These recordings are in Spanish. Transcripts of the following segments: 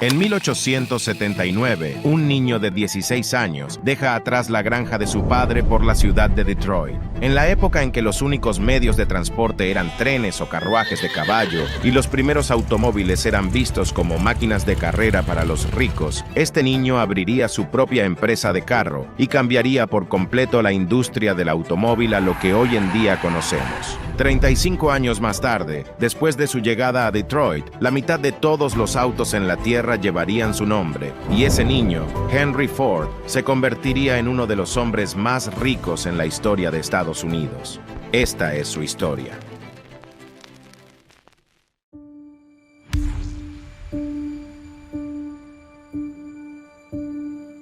En 1879, un niño de 16 años deja atrás la granja de su padre por la ciudad de Detroit. En la época en que los únicos medios de transporte eran trenes o carruajes de caballo y los primeros automóviles eran vistos como máquinas de carrera para los ricos, este niño abriría su propia empresa de carro y cambiaría por completo la industria del automóvil a lo que hoy en día conocemos. 35 años más tarde, después de su llegada a Detroit, la mitad de todos los autos en la tierra llevarían su nombre, y ese niño, Henry Ford, se convertiría en uno de los hombres más ricos en la historia de Estados Unidos. Esta es su historia.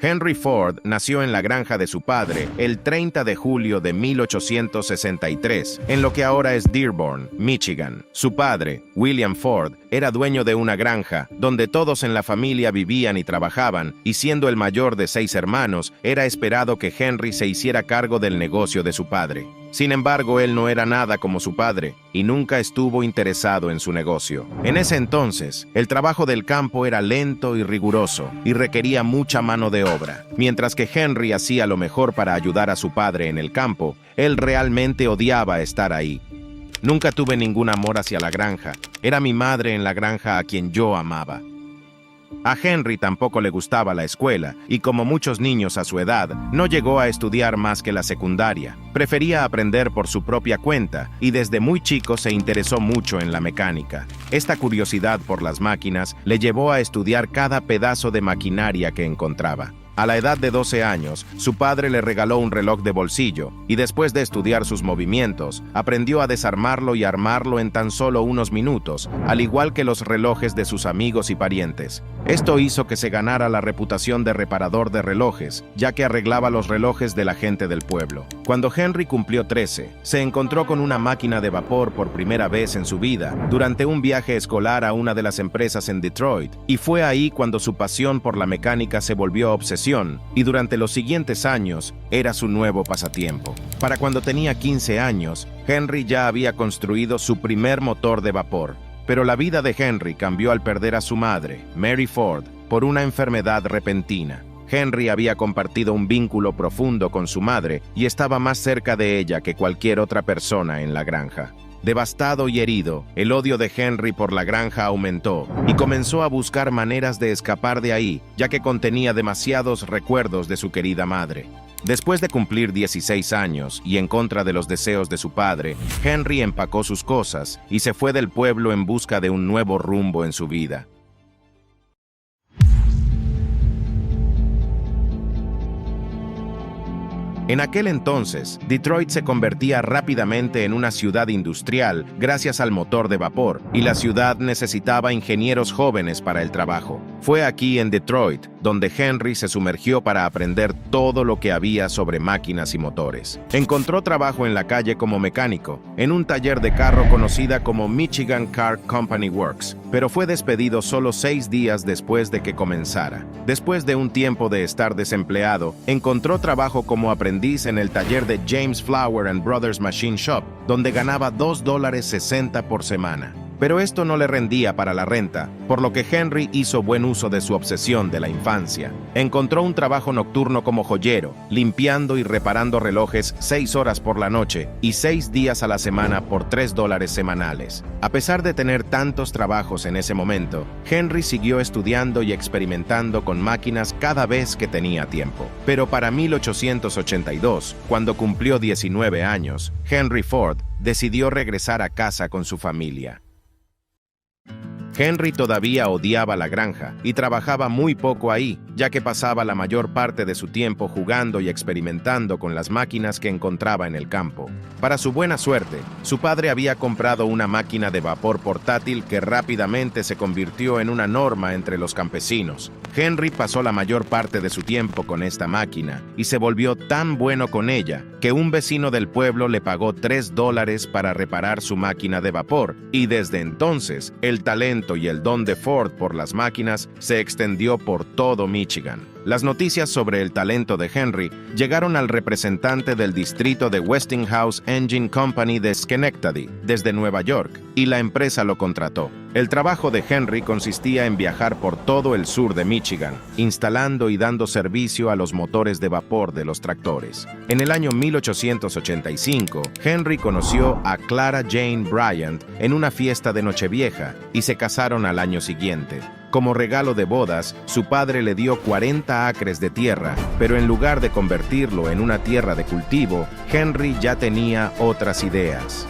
Henry Ford nació en la granja de su padre el 30 de julio de 1863, en lo que ahora es Dearborn, Michigan. Su padre, William Ford, era dueño de una granja donde todos en la familia vivían y trabajaban, y siendo el mayor de 6 hermanos, era esperado que Henry se hiciera cargo del negocio de su padre. Sin embargo, él no era nada como su padre y nunca estuvo interesado en su negocio. En ese entonces, el trabajo del campo era lento y riguroso y requería mucha mano de obra. Mientras que Henry hacía lo mejor para ayudar a su padre en el campo, él realmente odiaba estar ahí. Nunca tuve ningún amor hacia la granja. Era mi madre en la granja a quien yo amaba. A Henry tampoco le gustaba la escuela y, como muchos niños a su edad, no llegó a estudiar más que la secundaria. Prefería aprender por su propia cuenta y desde muy chico se interesó mucho en la mecánica. Esta curiosidad por las máquinas le llevó a estudiar cada pedazo de maquinaria que encontraba. A la edad de 12 años, su padre le regaló un reloj de bolsillo y después de estudiar sus movimientos, aprendió a desarmarlo y armarlo en tan solo unos minutos, al igual que los relojes de sus amigos y parientes. Esto hizo que se ganara la reputación de reparador de relojes, ya que arreglaba los relojes de la gente del pueblo. Cuando Henry cumplió 13, se encontró con una máquina de vapor por primera vez en su vida, durante un viaje escolar a una de las empresas en Detroit, y fue ahí cuando su pasión por la mecánica se volvió obsesión, y durante los siguientes años era su nuevo pasatiempo. Para cuando tenía 15 años, Henry ya había construido su primer motor de vapor. Pero la vida de Henry cambió al perder a su madre, Mary Ford, por una enfermedad repentina. Henry había compartido un vínculo profundo con su madre y estaba más cerca de ella que cualquier otra persona en la granja. Devastado y herido, el odio de Henry por la granja aumentó y comenzó a buscar maneras de escapar de ahí, ya que contenía demasiados recuerdos de su querida madre. Después de cumplir 16 años y en contra de los deseos de su padre, Henry empacó sus cosas y se fue del pueblo en busca de un nuevo rumbo en su vida. En aquel entonces, Detroit se convertía rápidamente en una ciudad industrial gracias al motor de vapor, y la ciudad necesitaba ingenieros jóvenes para el trabajo. Fue aquí en Detroit donde Henry se sumergió para aprender todo lo que había sobre máquinas y motores. Encontró trabajo en la calle como mecánico, en un taller de carro conocida como Michigan Car Company Works, pero fue despedido solo 6 días después de que comenzara. Después de un tiempo de estar desempleado, encontró trabajo como aprendiz en el taller de James Flower and Brothers Machine Shop, donde ganaba $2.60 por semana. Pero esto no le rendía para la renta, por lo que Henry hizo buen uso de su obsesión de la infancia. Encontró un trabajo nocturno como joyero, limpiando y reparando relojes 6 horas por la noche y 6 días a la semana por $3 semanales. A pesar de tener tantos trabajos en ese momento, Henry siguió estudiando y experimentando con máquinas cada vez que tenía tiempo. Pero para 1882, cuando cumplió 19 años, Henry Ford decidió regresar a casa con su familia. Henry todavía odiaba la granja y trabajaba muy poco ahí, ya que pasaba la mayor parte de su tiempo jugando y experimentando con las máquinas que encontraba en el campo. Para su buena suerte, su padre había comprado una máquina de vapor portátil que rápidamente se convirtió en una norma entre los campesinos. Henry pasó la mayor parte de su tiempo con esta máquina y se volvió tan bueno con ella que un vecino del pueblo le pagó $3 para reparar su máquina de vapor, y desde entonces el talento y el don de Ford por las máquinas se extendió por todo Michigan. Las noticias sobre el talento de Henry llegaron al representante del distrito de Westinghouse Engine Company de Schenectady, desde Nueva York, y la empresa lo contrató. El trabajo de Henry consistía en viajar por todo el sur de Michigan, instalando y dando servicio a los motores de vapor de los tractores. En el año 1885, Henry conoció a Clara Jane Bryant en una fiesta de Nochevieja y se casaron al año siguiente. Como regalo de bodas, su padre le dio 40 acres de tierra, pero en lugar de convertirlo en una tierra de cultivo, Henry ya tenía otras ideas.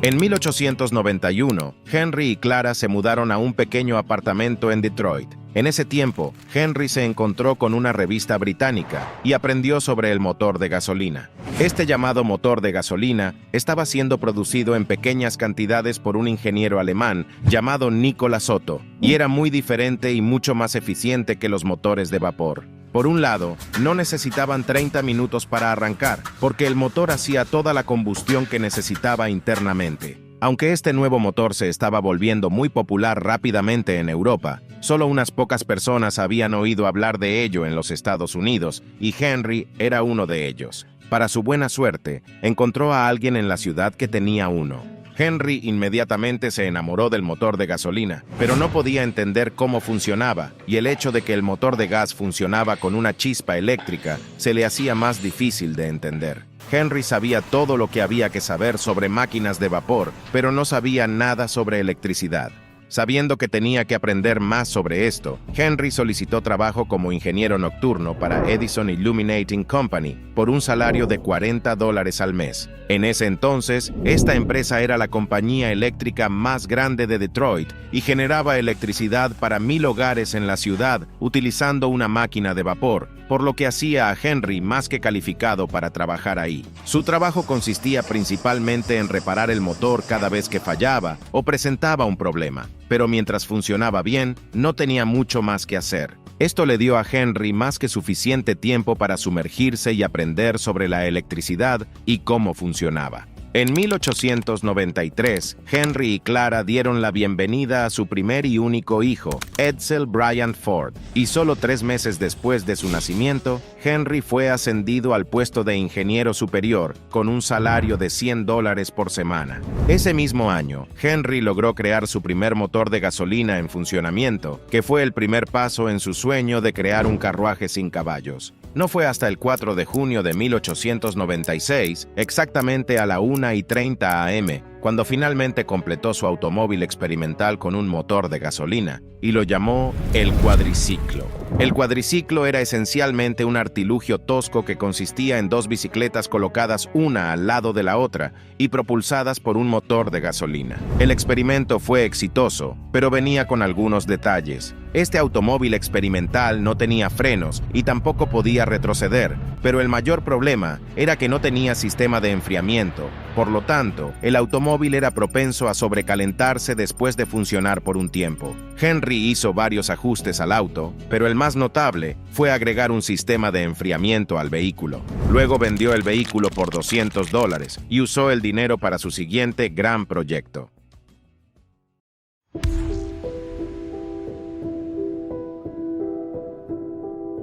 En 1891, Henry y Clara se mudaron a un pequeño apartamento en Detroit. En ese tiempo, Henry se encontró con una revista británica y aprendió sobre el motor de gasolina. Este llamado motor de gasolina estaba siendo producido en pequeñas cantidades por un ingeniero alemán llamado Nikola Sotto, y era muy diferente y mucho más eficiente que los motores de vapor. Por un lado, no necesitaban 30 minutos para arrancar, porque el motor hacía toda la combustión que necesitaba internamente. Aunque este nuevo motor se estaba volviendo muy popular rápidamente en Europa, solo unas pocas personas habían oído hablar de ello en los Estados Unidos, y Henry era uno de ellos. Para su buena suerte, encontró a alguien en la ciudad que tenía uno. Henry inmediatamente se enamoró del motor de gasolina, pero no podía entender cómo funcionaba, y el hecho de que el motor de gas funcionaba con una chispa eléctrica se le hacía más difícil de entender. Henry sabía todo lo que había que saber sobre máquinas de vapor, pero no sabía nada sobre electricidad. Sabiendo que tenía que aprender más sobre esto, Henry solicitó trabajo como ingeniero nocturno para Edison Illuminating Company por un salario de $40 al mes. En ese entonces, esta empresa era la compañía eléctrica más grande de Detroit y generaba electricidad para 1,000 hogares en la ciudad utilizando una máquina de vapor, por lo que hacía a Henry más que calificado para trabajar ahí. Su trabajo consistía principalmente en reparar el motor cada vez que fallaba o presentaba un problema, pero mientras funcionaba bien, no tenía mucho más que hacer. Esto le dio a Henry más que suficiente tiempo para sumergirse y aprender sobre la electricidad y cómo funcionaba. En 1893, Henry y Clara dieron la bienvenida a su primer y único hijo, Edsel Bryant Ford, y solo 3 meses después de su nacimiento, Henry fue ascendido al puesto de ingeniero superior con un salario de $100 por semana. Ese mismo año, Henry logró crear su primer motor de gasolina en funcionamiento, que fue el primer paso en su sueño de crear un carruaje sin caballos. No fue hasta el 4 de junio de 1896, exactamente a la 1:30 a.m., cuando finalmente completó su automóvil experimental con un motor de gasolina, y lo llamó el cuadriciclo. El cuadriciclo era esencialmente un artilugio tosco que consistía en 2 bicicletas colocadas una al lado de la otra y propulsadas por un motor de gasolina. El experimento fue exitoso, pero venía con algunos detalles. Este automóvil experimental no tenía frenos y tampoco podía retroceder, pero el mayor problema era que no tenía sistema de enfriamiento. Por lo tanto, el automóvil era propenso a sobrecalentarse después de funcionar por un tiempo. Henry hizo varios ajustes al auto, pero el más notable fue agregar un sistema de enfriamiento al vehículo. Luego vendió el vehículo por $200 y usó el dinero para su siguiente gran proyecto.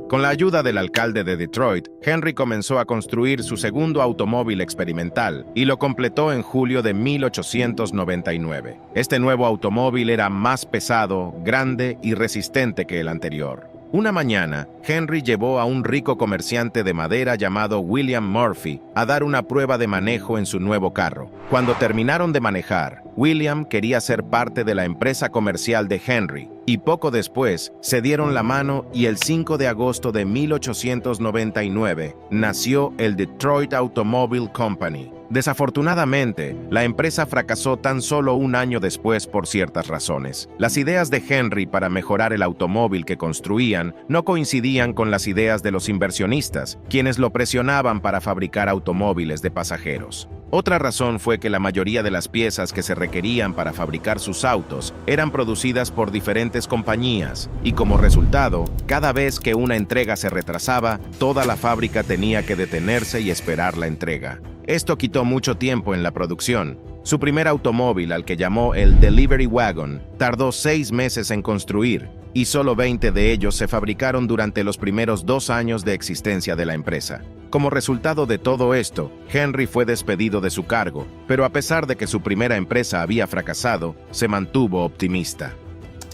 Con la ayuda del alcalde de Detroit, Henry comenzó a construir su segundo automóvil experimental y lo completó en julio de 1899. Este nuevo automóvil era más pesado, grande y resistente que el anterior. Una mañana, Henry llevó a un rico comerciante de madera llamado William Murphy a dar una prueba de manejo en su nuevo carro. Cuando terminaron de manejar, William quería ser parte de la empresa comercial de Henry, y poco después se dieron la mano y el 5 de agosto de 1899 nació el Detroit Automobile Company. Desafortunadamente, la empresa fracasó tan solo un año después por ciertas razones. Las ideas de Henry para mejorar el automóvil que construían no coincidían con las ideas de los inversionistas, quienes lo presionaban para fabricar automóviles de pasajeros. Otra razón fue que la mayoría de las piezas que se requerían para fabricar sus autos eran producidas por diferentes compañías, y como resultado, cada vez que una entrega se retrasaba, toda la fábrica tenía que detenerse y esperar la entrega. Esto quitó mucho tiempo en la producción. Su primer automóvil, al que llamó el Delivery Wagon, tardó 6 meses en construir, y solo 20 de ellos se fabricaron durante los primeros 2 años de existencia de la empresa. Como resultado de todo esto, Henry fue despedido de su cargo, pero a pesar de que su primera empresa había fracasado, se mantuvo optimista.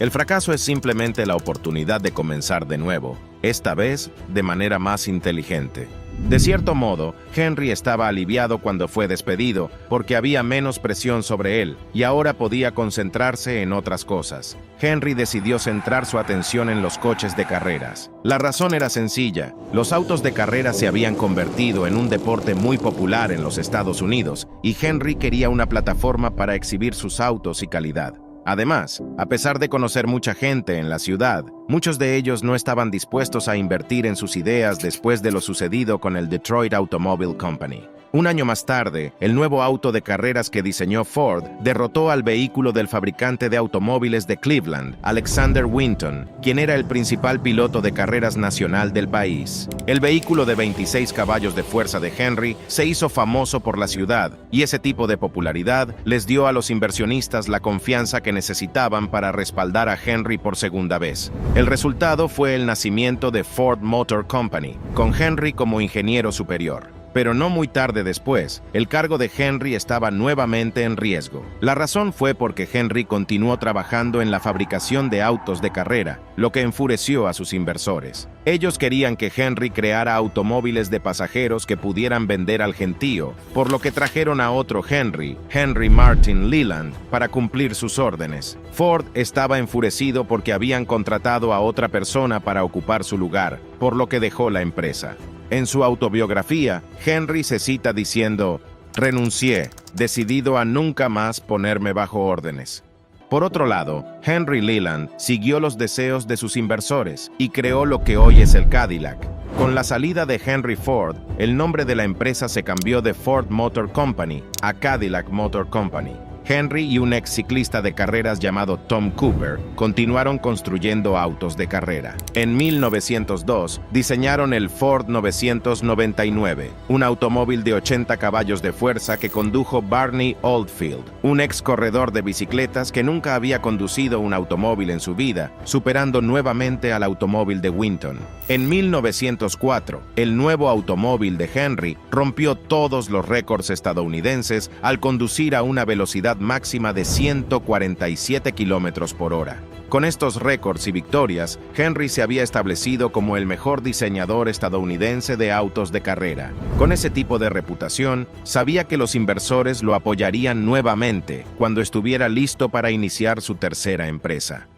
El fracaso es simplemente la oportunidad de comenzar de nuevo, esta vez de manera más inteligente. De cierto modo, Henry estaba aliviado cuando fue despedido porque había menos presión sobre él y ahora podía concentrarse en otras cosas. Henry decidió centrar su atención en los coches de carreras. La razón era sencilla: los autos de carrera se habían convertido en un deporte muy popular en los Estados Unidos y Henry quería una plataforma para exhibir sus autos y calidad. Además, a pesar de conocer mucha gente en la ciudad, muchos de ellos no estaban dispuestos a invertir en sus ideas después de lo sucedido con el Detroit Automobile Company. Un año más tarde, el nuevo auto de carreras que diseñó Ford derrotó al vehículo del fabricante de automóviles de Cleveland, Alexander Winton, quien era el principal piloto de carreras nacional del país. El vehículo de 26 caballos de fuerza de Henry se hizo famoso por la ciudad, y ese tipo de popularidad les dio a los inversionistas la confianza que necesitaban para respaldar a Henry por segunda vez. El resultado fue el nacimiento de Ford Motor Company, con Henry como ingeniero superior. Pero no muy tarde después, el cargo de Henry estaba nuevamente en riesgo. La razón fue porque Henry continuó trabajando en la fabricación de autos de carrera, lo que enfureció a sus inversores. Ellos querían que Henry creara automóviles de pasajeros que pudieran vender al gentío, por lo que trajeron a otro Henry, Henry Martin Leland, para cumplir sus órdenes. Ford estaba enfurecido porque habían contratado a otra persona para ocupar su lugar, por lo que dejó la empresa. En su autobiografía, Henry se cita diciendo: "Renuncié, decidido a nunca más ponerme bajo órdenes". Por otro lado, Henry Leland siguió los deseos de sus inversores y creó lo que hoy es el Cadillac. Con la salida de Henry Ford, el nombre de la empresa se cambió de Ford Motor Company a Cadillac Motor Company. Henry y un ex ciclista de carreras llamado Tom Cooper continuaron construyendo autos de carrera. En 1902 diseñaron el Ford 999, un automóvil de 80 caballos de fuerza que condujo Barney Oldfield, un ex corredor de bicicletas que nunca había conducido un automóvil en su vida, superando nuevamente al automóvil de Winton. En 1904, el nuevo automóvil de Henry rompió todos los récords estadounidenses al conducir a una velocidad máxima de 147 kilómetros por hora. Con estos récords y victorias, Henry se había establecido como el mejor diseñador estadounidense de autos de carrera. Con ese tipo de reputación, sabía que los inversores lo apoyarían nuevamente cuando estuviera listo para iniciar su tercera empresa.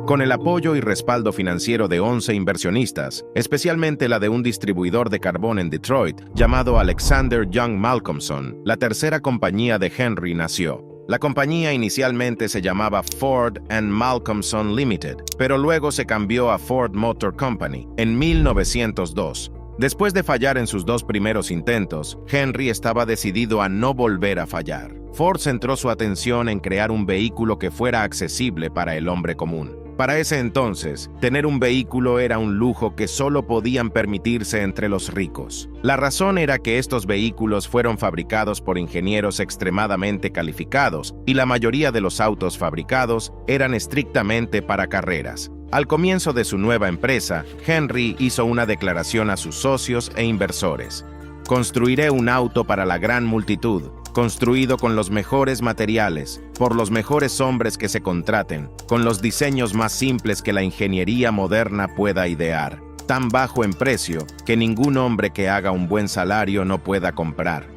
Con el apoyo y respaldo financiero de 11 inversionistas, especialmente la de un distribuidor de carbón en Detroit llamado Alexander Young Malcolmson, la tercera compañía de Henry nació. La compañía inicialmente se llamaba Ford and Malcolmson Limited, pero luego se cambió a Ford Motor Company en 1902. Después de fallar en sus 2 primeros intentos, Henry estaba decidido a no volver a fallar. Ford centró su atención en crear un vehículo que fuera accesible para el hombre común. Para ese entonces, tener un vehículo era un lujo que solo podían permitirse entre los ricos. La razón era que estos vehículos fueron fabricados por ingenieros extremadamente calificados y la mayoría de los autos fabricados eran estrictamente para carreras. Al comienzo de su nueva empresa, Henry hizo una declaración a sus socios e inversores: "Construiré un auto para la gran multitud, construido con los mejores materiales, por los mejores hombres que se contraten, con los diseños más simples que la ingeniería moderna pueda idear, tan bajo en precio que ningún hombre que haga un buen salario no pueda comprar".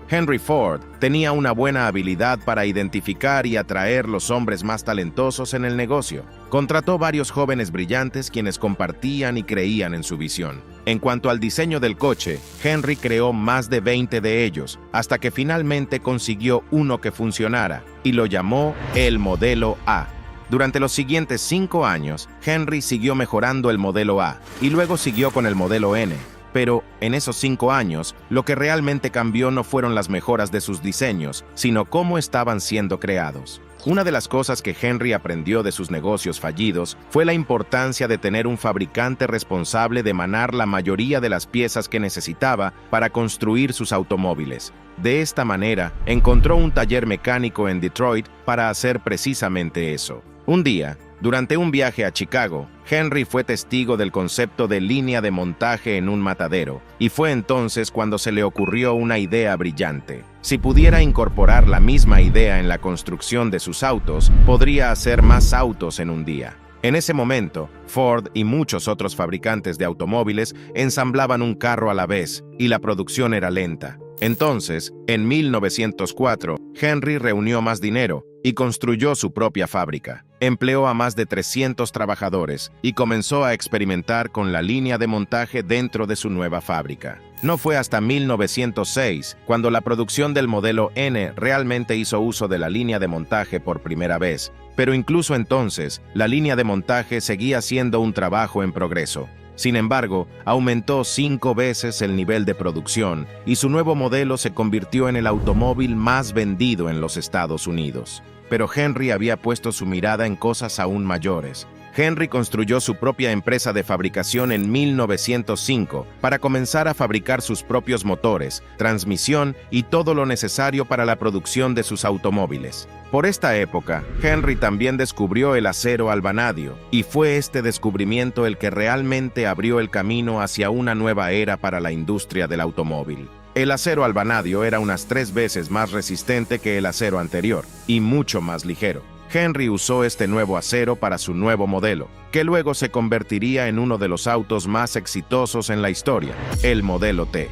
Henry Ford tenía una buena habilidad para identificar y atraer los hombres más talentosos en el negocio. Contrató varios jóvenes brillantes quienes compartían y creían en su visión. En cuanto al diseño del coche, Henry creó más de 20 de ellos, hasta que finalmente consiguió uno que funcionara, y lo llamó el Modelo A. Durante los siguientes 5 años, Henry siguió mejorando el Modelo A, y luego siguió con el Modelo N. Pero en esos 5 años, lo que realmente cambió no fueron las mejoras de sus diseños, sino cómo estaban siendo creados. Una de las cosas que Henry aprendió de sus negocios fallidos fue la importancia de tener un fabricante responsable de emanar la mayoría de las piezas que necesitaba para construir sus automóviles. De esta manera, encontró un taller mecánico en Detroit para hacer precisamente eso. Un día, durante un viaje a Chicago, Henry fue testigo del concepto de línea de montaje en un matadero, y fue entonces cuando se le ocurrió una idea brillante. Si pudiera incorporar la misma idea en la construcción de sus autos, podría hacer más autos en un día. En ese momento, Ford y muchos otros fabricantes de automóviles ensamblaban un carro a la vez, y la producción era lenta. Entonces, en 1904, Henry reunió más dinero y construyó su propia fábrica. Empleó a más de 300 trabajadores y comenzó a experimentar con la línea de montaje dentro de su nueva fábrica. No fue hasta 1906 cuando la producción del modelo N realmente hizo uso de la línea de montaje por primera vez, pero incluso entonces, la línea de montaje seguía siendo un trabajo en progreso. Sin embargo, aumentó 5 veces el nivel de producción y su nuevo modelo se convirtió en el automóvil más vendido en los Estados Unidos. Pero Henry había puesto su mirada en cosas aún mayores. Henry construyó su propia empresa de fabricación en 1905 para comenzar a fabricar sus propios motores, transmisión y todo lo necesario para la producción de sus automóviles. Por esta época, Henry también descubrió el acero al vanadio, y fue este descubrimiento el que realmente abrió el camino hacia una nueva era para la industria del automóvil. El acero al vanadio era unas 3 veces más resistente que el acero anterior, y mucho más ligero. Henry usó este nuevo acero para su nuevo modelo, que luego se convertiría en uno de los autos más exitosos en la historia, el Modelo T.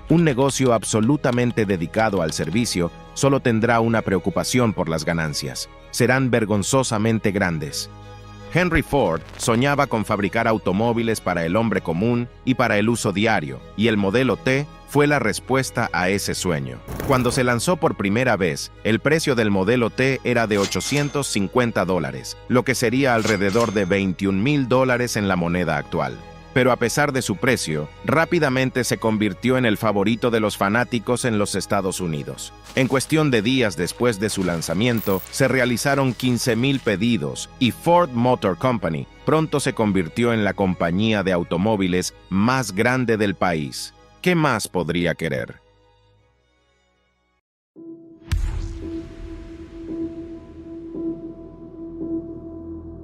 Un negocio absolutamente dedicado al servicio solo tendrá una preocupación por las ganancias. Serán vergonzosamente grandes. Henry Ford soñaba con fabricar automóviles para el hombre común y para el uso diario, y el Modelo T fue la respuesta a ese sueño. Cuando se lanzó por primera vez, el precio del Modelo T era de $850, lo que sería alrededor de $21,000 en la moneda actual. Pero a pesar de su precio, rápidamente se convirtió en el favorito de los fanáticos en los Estados Unidos. En cuestión de días después de su lanzamiento, se realizaron 15,000 pedidos y Ford Motor Company pronto se convirtió en la compañía de automóviles más grande del país. ¿Qué más podría querer?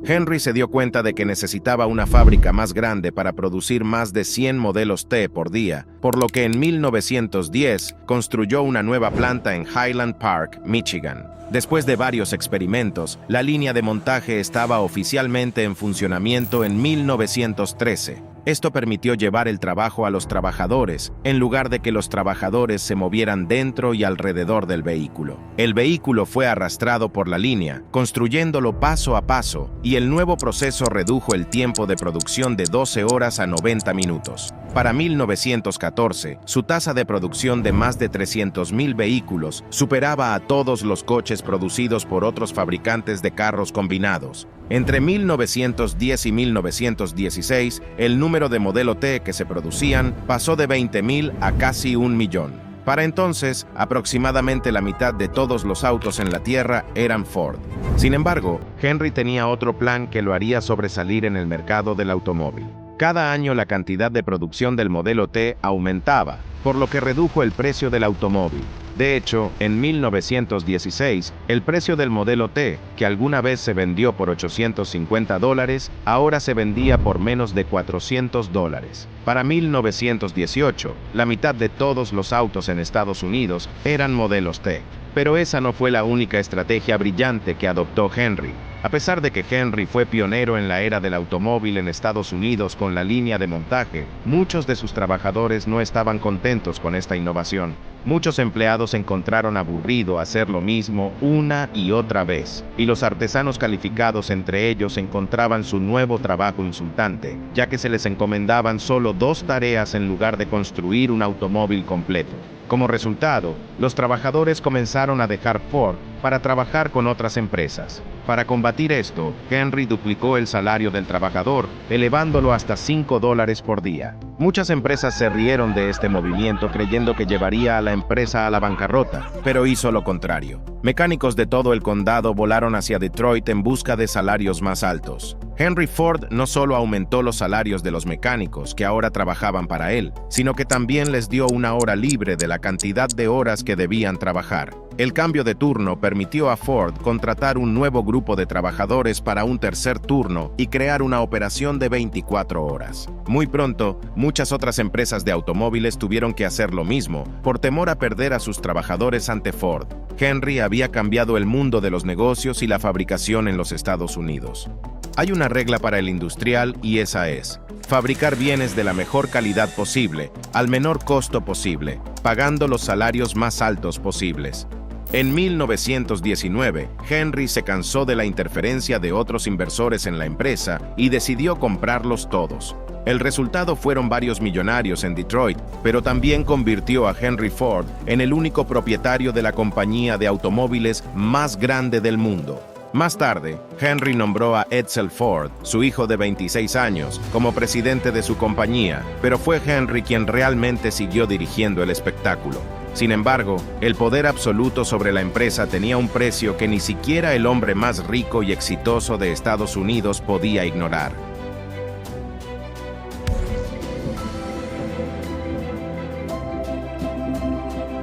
Henry se dio cuenta de que necesitaba una fábrica más grande para producir más de 100 modelos T por día, por lo que en 1910 construyó una nueva planta en Highland Park, Michigan. Después de varios experimentos, la línea de montaje estaba oficialmente en funcionamiento en 1913. Esto permitió llevar el trabajo a los trabajadores, en lugar de que los trabajadores se movieran dentro y alrededor del vehículo. El vehículo fue arrastrado por la línea, construyéndolo paso a paso, y el nuevo proceso redujo el tiempo de producción de 12 horas a 90 minutos. Para 1914, su tasa de producción de más de 300,000 vehículos superaba a todos los coches producidos por otros fabricantes de carros combinados. Entre 1910 y 1916, el número de Modelo T que se producían pasó de 20,000 a casi 1,000,000. Para entonces, aproximadamente la mitad de todos los autos en la Tierra eran Ford. Sin embargo, Henry tenía otro plan que lo haría sobresalir en el mercado del automóvil. Cada año la cantidad de producción del Modelo T aumentaba, por lo que redujo el precio del automóvil. De hecho, en 1916, el precio del Modelo T, que alguna vez se vendió por $850, ahora se vendía por menos de $400. Para 1918, la mitad de todos los autos en Estados Unidos eran modelos T. Pero esa no fue la única estrategia brillante que adoptó Henry. A pesar de que Henry fue pionero en la era del automóvil en Estados Unidos con la línea de montaje, muchos de sus trabajadores no estaban contentos con esta innovación. Muchos empleados encontraron aburrido hacer lo mismo una y otra vez, y los artesanos calificados entre ellos encontraban su nuevo trabajo insultante, ya que se les encomendaban solo 2 tareas en lugar de construir un automóvil completo. Como resultado, los trabajadores comenzaron a dejar Ford para trabajar con otras empresas. Para combatir esto, Henry duplicó el salario del trabajador, elevándolo hasta $5 por día. Muchas empresas se rieron de este movimiento creyendo que llevaría a la empresa a la bancarrota, pero hizo lo contrario. Mecánicos de todo el condado volaron hacia Detroit en busca de salarios más altos. Henry Ford no solo aumentó los salarios de los mecánicos que ahora trabajaban para él, sino que también les dio una hora libre de la cantidad de horas que debían trabajar. El cambio de turno permitió a Ford contratar un nuevo grupo de trabajadores para un tercer turno y crear una operación de 24 horas. Muy pronto, muchas otras empresas de automóviles tuvieron que hacer lo mismo, por temor a perder a sus trabajadores ante Ford. Henry había cambiado el mundo de los negocios y la fabricación en los Estados Unidos. Hay una regla para el industrial y esa es: fabricar bienes de la mejor calidad posible, al menor costo posible, pagando los salarios más altos posibles. En 1919, Henry se cansó de la interferencia de otros inversores en la empresa y decidió comprarlos todos. El resultado fueron varios millonarios en Detroit, pero también convirtió a Henry Ford en el único propietario de la compañía de automóviles más grande del mundo. Más tarde, Henry nombró a Edsel Ford, su hijo de 26 años, como presidente de su compañía, pero fue Henry quien realmente siguió dirigiendo el espectáculo. Sin embargo, el poder absoluto sobre la empresa tenía un precio que ni siquiera el hombre más rico y exitoso de Estados Unidos podía ignorar.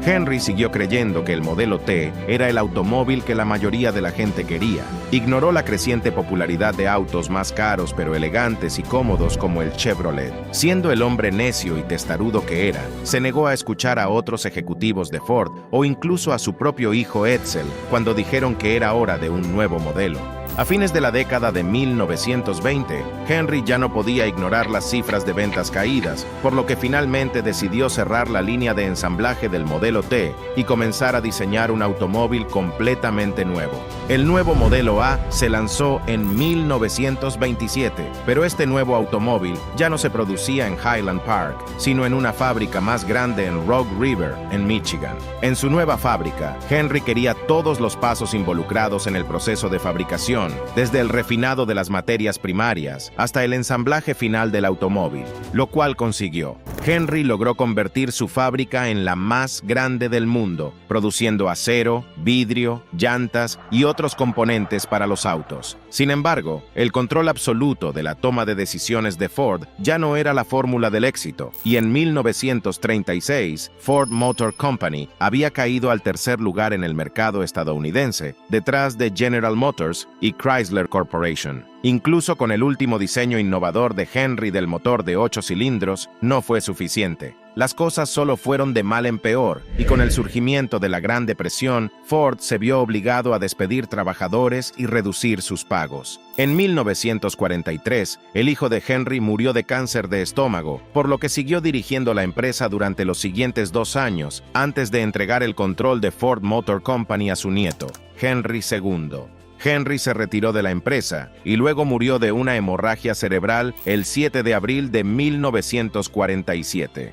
Henry siguió creyendo que el modelo T era el automóvil que la mayoría de la gente quería. Ignoró la creciente popularidad de autos más caros pero elegantes y cómodos como el Chevrolet. Siendo el hombre necio y testarudo que era, se negó a escuchar a otros ejecutivos de Ford o incluso a su propio hijo Edsel cuando dijeron que era hora de un nuevo modelo. A fines de la década de 1920, Henry ya no podía ignorar las cifras de ventas caídas, por lo que finalmente decidió cerrar la línea de ensamblaje del modelo T y comenzar a diseñar un automóvil completamente nuevo. El nuevo modelo A se lanzó en 1927, pero este nuevo automóvil ya no se producía en Highland Park, sino en una fábrica más grande en Rogue River, en Michigan. En su nueva fábrica, Henry quería todos los pasos involucrados en el proceso de fabricación, desde el refinado de las materias primarias hasta el ensamblaje final del automóvil, lo cual consiguió. Henry logró convertir su fábrica en la más grande del mundo, produciendo acero, vidrio, llantas y otros componentes para los autos. Sin embargo, el control absoluto de la toma de decisiones de Ford ya no era la fórmula del éxito, y en 1936, Ford Motor Company había caído al tercer lugar en el mercado estadounidense, detrás de General Motors y Chrysler Corporation. Incluso con el último diseño innovador de Henry del motor de 8 cilindros, no fue suficiente. Las cosas solo fueron de mal en peor, y con el surgimiento de la Gran Depresión, Ford se vio obligado a despedir trabajadores y reducir sus pagos. En 1943, el hijo de Henry murió de cáncer de estómago, por lo que siguió dirigiendo la empresa durante los siguientes 2 años, antes de entregar el control de Ford Motor Company a su nieto, Henry II. Henry se retiró de la empresa y luego murió de una hemorragia cerebral el 7 de abril de 1947.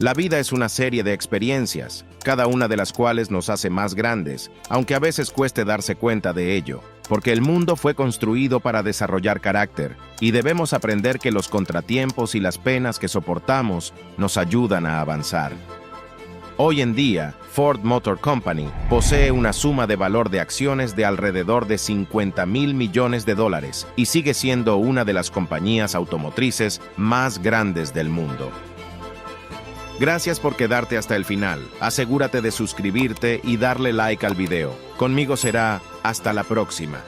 La vida es una serie de experiencias, cada una de las cuales nos hace más grandes, aunque a veces cueste darse cuenta de ello, porque el mundo fue construido para desarrollar carácter, y debemos aprender que los contratiempos y las penas que soportamos nos ayudan a avanzar. Hoy en día, Ford Motor Company posee una suma de valor de acciones de alrededor de $50,000 millones y sigue siendo una de las compañías automotrices más grandes del mundo. Gracias por quedarte hasta el final. Asegúrate de suscribirte y darle like al video. Conmigo será hasta la próxima.